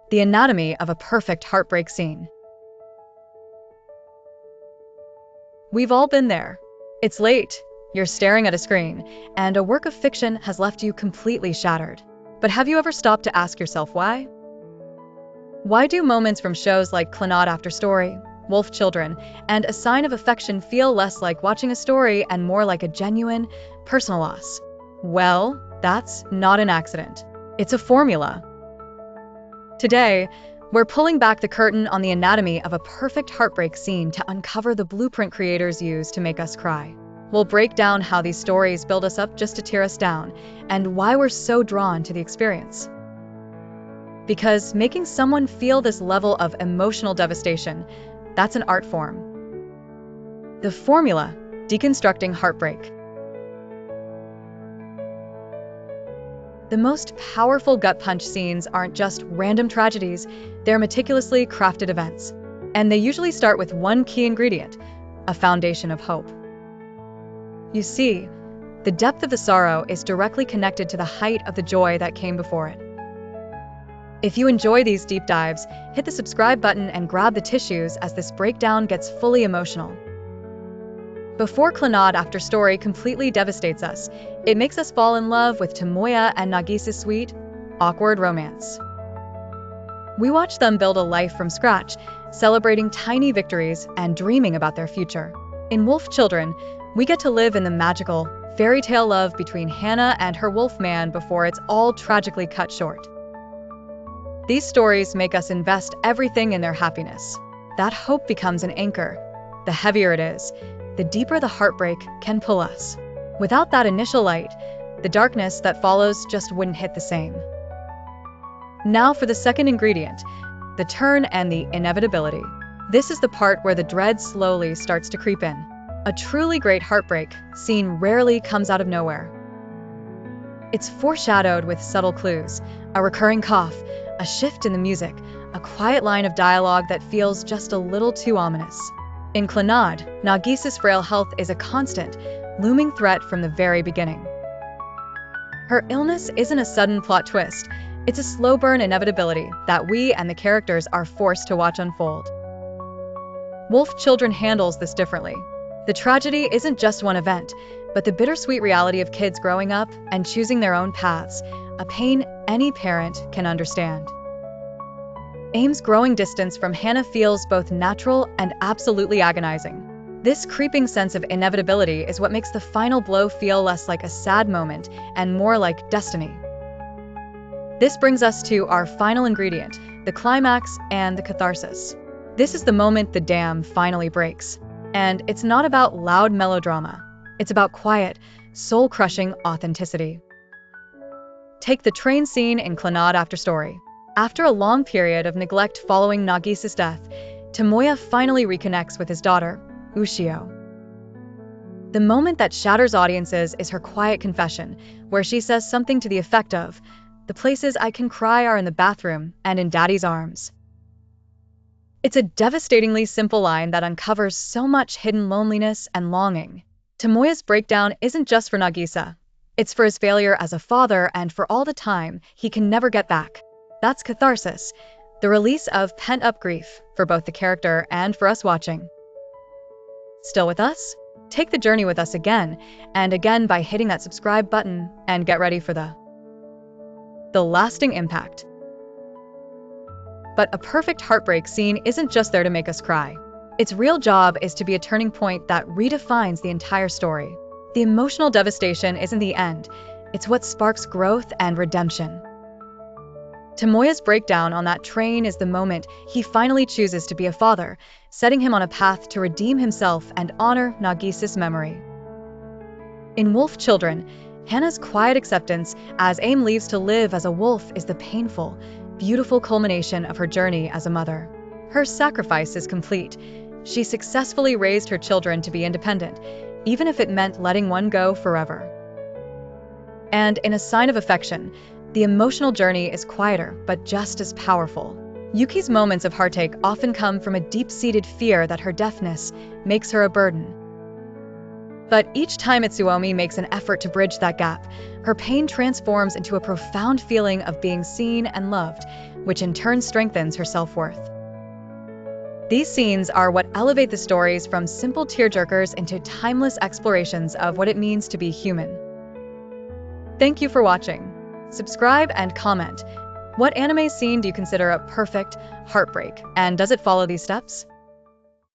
The anatomy of a perfect heartbreak scene. We've all been there. It's late, you're staring at a screen, and a work of fiction has left you completely shattered. But have you ever stopped to ask yourself why? Why do moments from shows like Clannad After Story, Wolf Children, and A Sign of Affection feel less like watching a story and more like a genuine, personal loss? Well, that's not an accident. It's a formula. Today, we're pulling back the curtain on the anatomy of a perfect heartbreak scene to uncover the blueprint creators use to make us cry. We'll break down how these stories build us up just to tear us down, and why we're so drawn to the experience. Because making someone feel this level of emotional devastation, that's an art form. The formula: deconstructing heartbreak. The most powerful gut punch scenes aren't just random tragedies, they're meticulously crafted events. And they usually start with one key ingredient: a foundation of hope. You see, the depth of the sorrow is directly connected to the height of the joy that came before it. If you enjoy these deep dives, hit the subscribe button and grab the tissues as this breakdown gets fully emotional. Before Clannad After Story completely devastates us, it makes us fall in love with Tomoya and Nagisa's sweet, awkward romance. We watch them build a life from scratch, celebrating tiny victories and dreaming about their future. In Wolf Children, we get to live in the magical, fairy tale love between Hannah and her wolf man before it's all tragically cut short. These stories make us invest everything in their happiness. That hope becomes an anchor. The heavier it is, the deeper the heartbreak can pull us. Without that initial light, the darkness that follows just wouldn't hit the same. Now for the second ingredient, the turn and the inevitability. This is the part where the dread slowly starts to creep in. A truly great heartbreak scene rarely comes out of nowhere. It's foreshadowed with subtle clues: a recurring cough, a shift in the music, a quiet line of dialogue that feels just a little too ominous. In Clannad, Nagisa's frail health is a constant, looming threat from the very beginning. Her illness isn't a sudden plot twist, it's a slow burn inevitability that we and the characters are forced to watch unfold. Wolf Children handles this differently. The tragedy isn't just one event, but the bittersweet reality of kids growing up and choosing their own paths, a pain any parent can understand. Aim's growing distance from Hannah feels both natural and absolutely agonizing. This creeping sense of inevitability is what makes the final blow feel less like a sad moment and more like destiny. This brings us to our final ingredient, the climax and the catharsis. This is the moment the dam finally breaks. And it's not about loud melodrama. It's about quiet, soul-crushing authenticity. Take the train scene in Clannad After Story. After a long period of neglect following Nagisa's death, Tomoya finally reconnects with his daughter, Ushio. The moment that shatters audiences is her quiet confession, where she says something to the effect of, "The places I can cry are in the bathroom and in Daddy's arms." It's a devastatingly simple line that uncovers so much hidden loneliness and longing. Tomoya's breakdown isn't just for Nagisa. It's for his failure as a father and for all the time he can never get back. That's catharsis, the release of pent-up grief for both the character and for us watching. Still with us? Take the journey with us again and again by hitting that subscribe button and get ready for the lasting impact. But a perfect heartbreak scene isn't just there to make us cry. Its real job is to be a turning point that redefines the entire story. The emotional devastation isn't the end, it's what sparks growth and redemption. Tomoya's breakdown on that train is the moment he finally chooses to be a father, setting him on a path to redeem himself and honor Nagisa's memory. In Wolf Children, Hannah's quiet acceptance as Aim leaves to live as a wolf is the painful, beautiful culmination of her journey as a mother. Her sacrifice is complete. She successfully raised her children to be independent, even if it meant letting one go forever. And in A Sign of Affection, the emotional journey is quieter, but just as powerful. Yuki's moments of heartache often come from a deep-seated fear that her deafness makes her a burden. But each time Itsuomi makes an effort to bridge that gap, her pain transforms into a profound feeling of being seen and loved, which in turn strengthens her self-worth. These scenes are what elevate the stories from simple tearjerkers into timeless explorations of what it means to be human. Thank you for watching. Subscribe and comment. What anime scene do you consider a perfect heartbreak, and does it follow these steps?